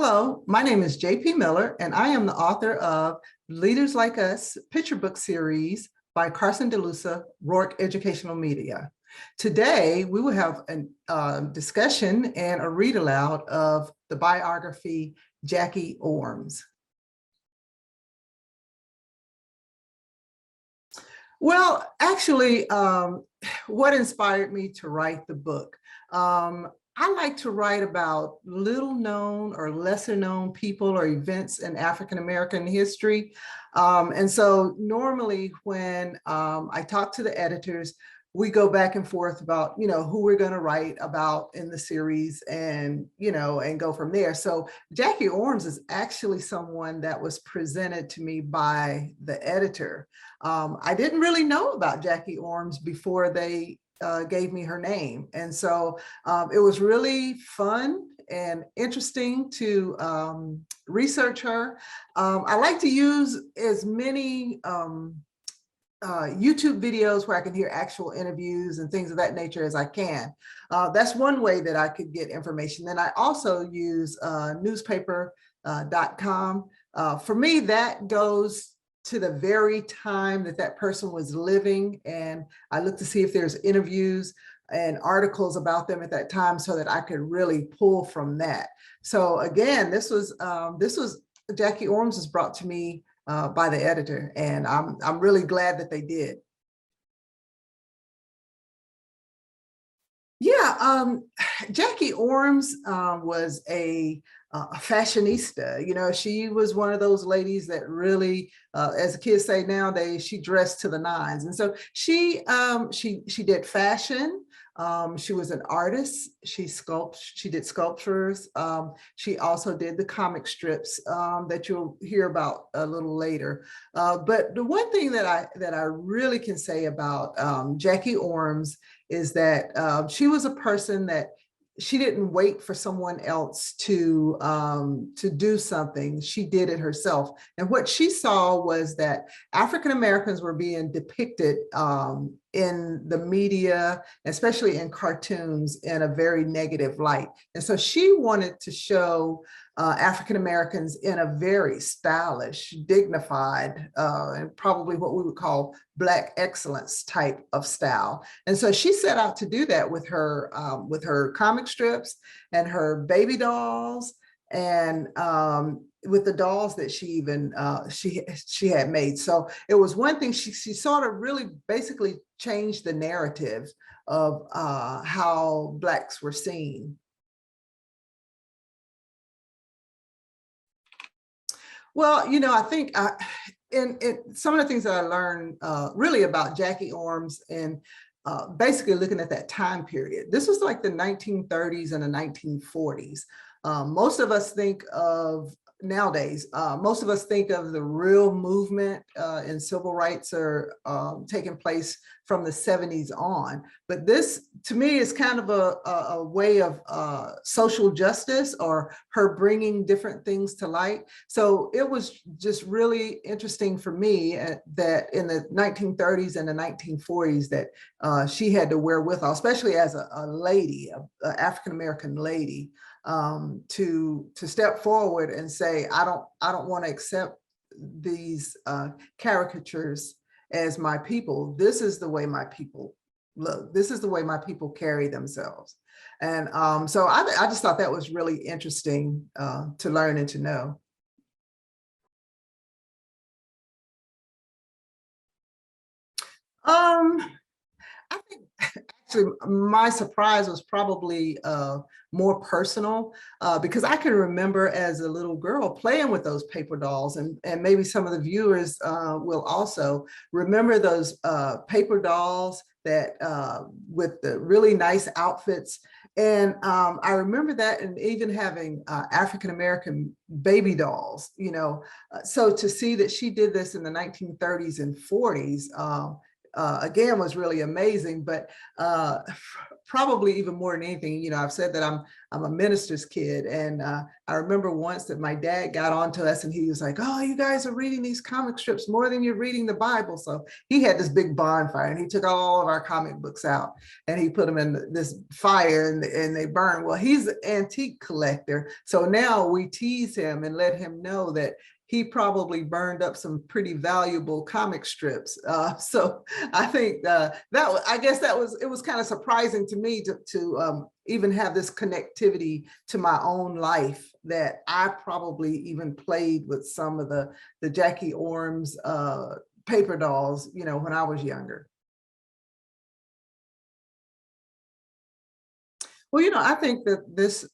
Hello, my name is JP Miller, and I am the author of Leaders Like Us picture book series by Carson DeLuca, Rourke Educational Media. Today, we will have a discussion and a read aloud of the biography Jackie Ormes. Well, actually, what inspired me to write the book? I like to write about little known or lesser known people or events in African American history. And so normally when I talk to the editors, we go back and forth about, who we're going to write about in the series and, and go from there. So Jackie Ormes is actually someone that was presented to me by the editor. I didn't really know about Jackie Ormes before they gave me her name. And so it was really fun and interesting to research her. I like to use as many YouTube videos where I can hear actual interviews and things of that nature as I can. That's one way that I could get information. Then I also use newspaper.com. For me, that goes to the very time that that person was living, and I look to see if there's interviews and articles about them at that time so that I could really pull from that. So again, this was Jackie Ormes was brought to me by the editor, and I'm really glad that they did. Yeah, Jackie Ormes was a fashionista. She was one of those ladies that really, as the kids say nowadays, she dressed to the nines. And so she did fashion. She was an artist. She did sculptures. She also did the comic strips that you'll hear about a little later. But the one thing that I really can say about Jackie Ormes is that she was a person that she didn't wait for someone else to do something. She did it herself. And what she saw was that African Americans were being depicted in the media, especially in cartoons, in a very negative light. And so she wanted to show African Americans in a very stylish, dignified, and probably what we would call Black excellence type of style. And so she set out to do that with her comic strips and her baby dolls, and with the dolls that she even she had made. So it was one thing, she sort of really basically changed the narrative of how Blacks were seen. Well, I think in some of the things that I learned really about Jackie Ormes and basically looking at that time period, this was like the 1930s and the 1940s. Most of us think of nowadays, most of us think of the real movement in civil rights are taking place from the 70s on. But this, to me, is kind of a way of social justice, or her bringing different things to light. So it was just really interesting for me that in the 1930s and the 1940s that she had to wear with her, especially as a lady, an African-American lady, to step forward and say, I don't want to accept these caricatures as my people. This is the way my people look. This is the way my people carry themselves. And so I just thought that was really interesting to learn and to know. I think actually my surprise was probably more personal because I can remember as a little girl playing with those paper dolls, and maybe some of the viewers will also remember those paper dolls that with the really nice outfits. And I remember that, and even having African-American baby dolls, so to see that she did this in the 1930s and 40s, again, was really amazing. But probably even more than anything, you know, I've said that I'm a minister's kid, and I remember once that my dad got on to us and he was like, "Oh, you guys are reading these comic strips more than you're reading the Bible." So he had this big bonfire and he took all of our comic books out and he put them in this fire, and they burned. Well, he's an antique collector, so now we tease him and let him know that he probably burned up some pretty valuable comic strips. So I think I guess it was kind of surprising to me to even have this connectivity to my own life, that I probably even played with some of the Jackie Ormes paper dolls, you know, when I was younger. Well, you know, I think that this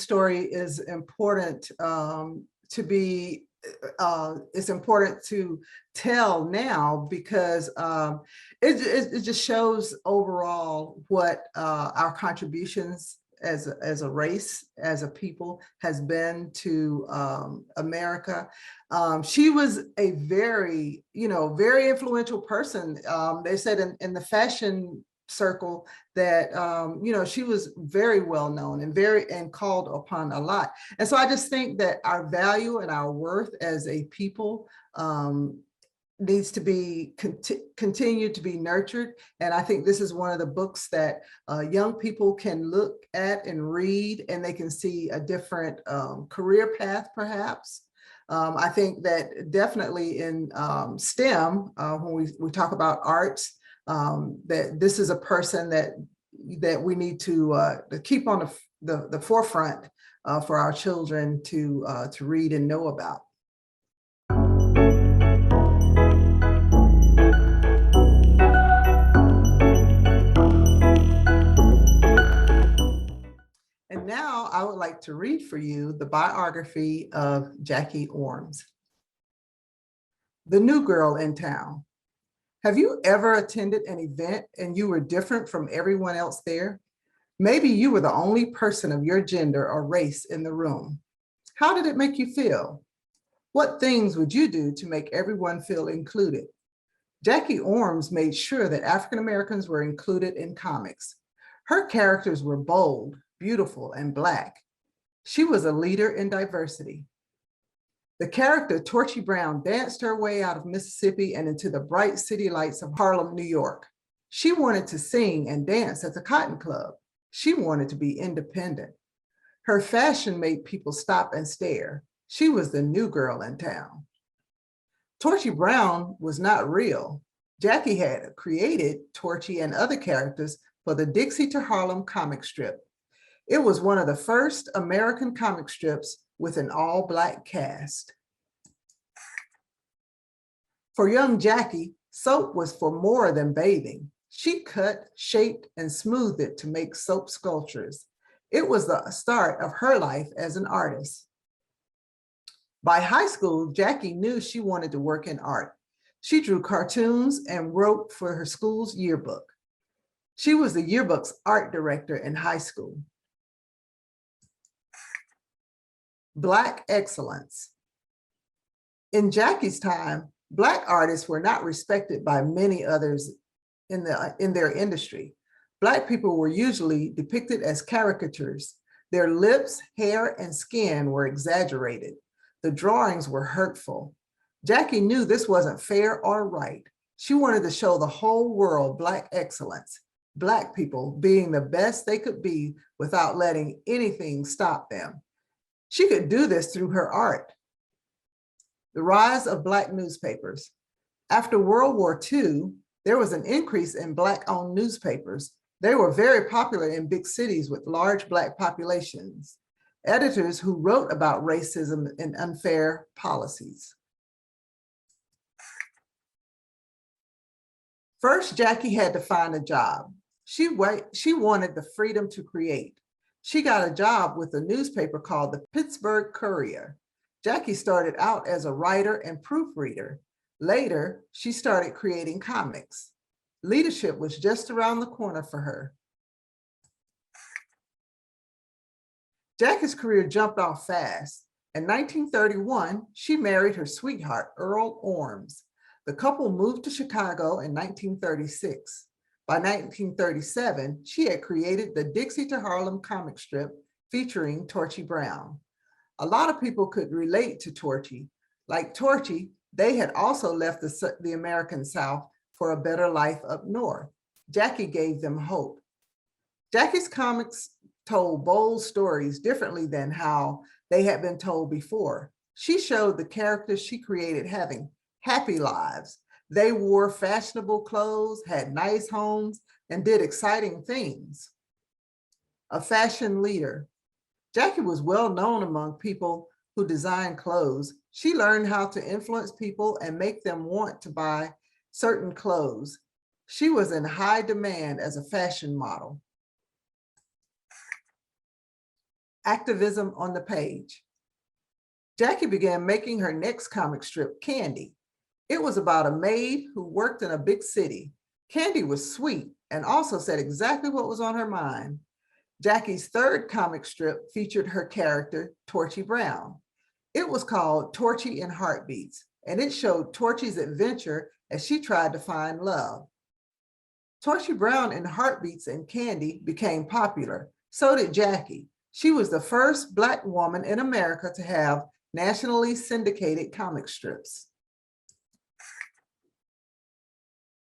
story is important to be. It's important to tell now because it just shows overall what our contributions as a race, as a people, has been to America. She was a very, you know, very influential person. They said in the fashion circle that you know, she was very well known and called upon a lot. And so I just think that our value and our worth as a people needs to be continue to be nurtured. And I think this is one of the books that young people can look at and read, and they can see a different career path, perhaps. I think that definitely in STEM, when we talk about arts, that this is a person that we need to keep on the forefront for our children to read and know about. And now I would like to read for you the biography of Jackie Ormes. The new girl in town. Have you ever attended an event and you were different from everyone else there? Maybe you were the only person of your gender or race in the room. How did it make you feel? What things would you do to make everyone feel included? Jackie Ormes made sure that African Americans were included in comics. Her characters were bold, beautiful, and Black. She was a leader in diversity. The character Torchy Brown danced her way out of Mississippi and into the bright city lights of Harlem, New York. She wanted to sing and dance at the Cotton Club. She wanted to be independent. Her fashion made people stop and stare. She was the new girl in town. Torchy Brown was not real. Jackie had created Torchy and other characters for the Dixie to Harlem comic strip. It was one of the first American comic strips with an all-Black cast. For young Jackie, soap was for more than bathing. She cut, shaped, and smoothed it to make soap sculptures. It was the start of her life as an artist. By high school, Jackie knew she wanted to work in art. She drew cartoons and wrote for her school's yearbook. She was the yearbook's art director in high school. Black excellence. In Jackie's time, Black artists were not respected by many others in their industry. Black people were usually depicted as caricatures. Their lips, hair, and skin were exaggerated. The drawings were hurtful. Jackie knew this wasn't fair or right. She wanted to show the whole world Black excellence, Black people being the best they could be without letting anything stop them. She could do this through her art. The rise of Black newspapers. After World War II, there was an increase in Black-owned newspapers. They were very popular in big cities with large Black populations. Editors who wrote about racism and unfair policies. First, Jackie had to find a job. She wanted the freedom to create. She got a job with a newspaper called the Pittsburgh Courier. Jackie started out as a writer and proofreader. Later, she started creating comics. Leadership was just around the corner for her. Jackie's career jumped off fast. In 1931, she married her sweetheart, Earl Ormes. The couple moved to Chicago in 1936. By 1937, she had created the Dixie to Harlem comic strip featuring Torchy Brown. A lot of people could relate to Torchy. Like Torchy, they had also left the American South for a better life up north. Jackie gave them hope. Jackie's comics told bold stories differently than how they had been told before. She showed the characters she created having happy lives. They wore fashionable clothes, had nice homes, and did exciting things. A fashion leader. Jackie was well known among people who designed clothes. She learned how to influence people and make them want to buy certain clothes. She was in high demand as a fashion model. Activism on the page. Jackie began making her next comic strip, Candy. It was about a maid who worked in a big city. Candy was sweet and also said exactly what was on her mind. Jackie's third comic strip featured her character, Torchy Brown. It was called Torchy in Heartbeats, and it showed Torchy's adventure as she tried to find love. Torchy Brown in Heartbeats and Candy became popular. So did Jackie. She was the first Black woman in America to have nationally syndicated comic strips.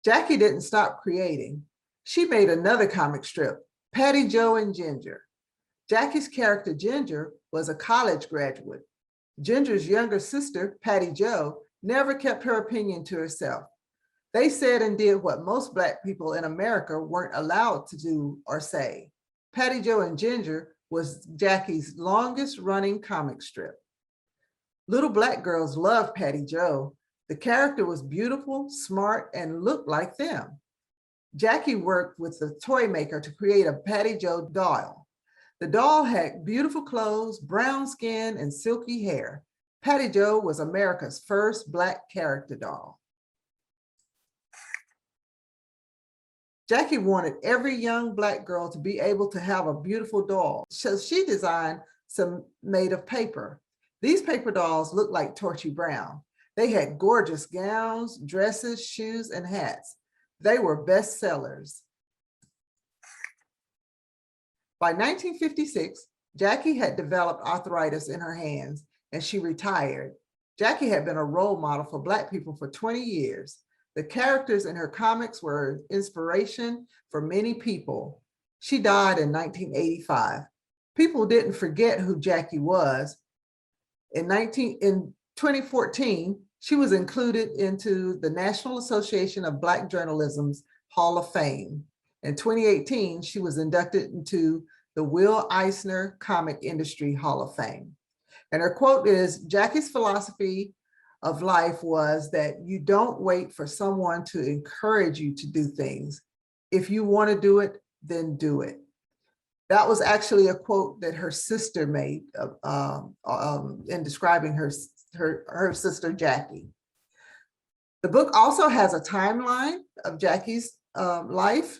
Jackie didn't stop creating. She made another comic strip, Patty, Joe, and Ginger. Jackie's character, Ginger, was a college graduate. Ginger's younger sister, Patty Jo, never kept her opinion to herself. They said and did what most Black people in America weren't allowed to do or say. Patty Jo and Ginger was Jackie's longest running comic strip. Little Black girls loved Patty Jo. The character was beautiful, smart, and looked like them. Jackie worked with the toy maker to create a Patty Jo doll. The doll had beautiful clothes, brown skin, and silky hair. Patty Jo was America's first Black character doll. Jackie wanted every young Black girl to be able to have a beautiful doll, so she designed some made of paper. These paper dolls looked like Torchy Brown. They had gorgeous gowns, dresses, shoes, and hats. They were bestsellers. By 1956, Jackie had developed arthritis in her hands and she retired. Jackie had been a role model for Black people for 20 years. The characters in her comics were inspiration for many people. She died in 1985. People didn't forget who Jackie was. In 2014, she was included into the National Association of Black Journalism's Hall of Fame. In 2018, she was inducted into the Will Eisner Comic Industry Hall of Fame. And her quote is, Jackie's philosophy of life was that you don't wait for someone to encourage you to do things. If you want to do it, then do it. That was actually a quote that her sister made in describing her sister, Jackie. The book also has a timeline of Jackie's life.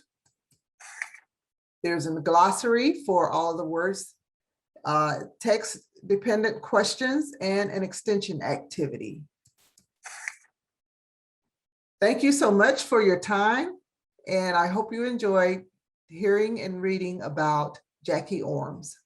There's a glossary for all the words, text-dependent questions, and an extension activity. Thank you so much for your time, and I hope you enjoy hearing and reading about Jackie Ormes.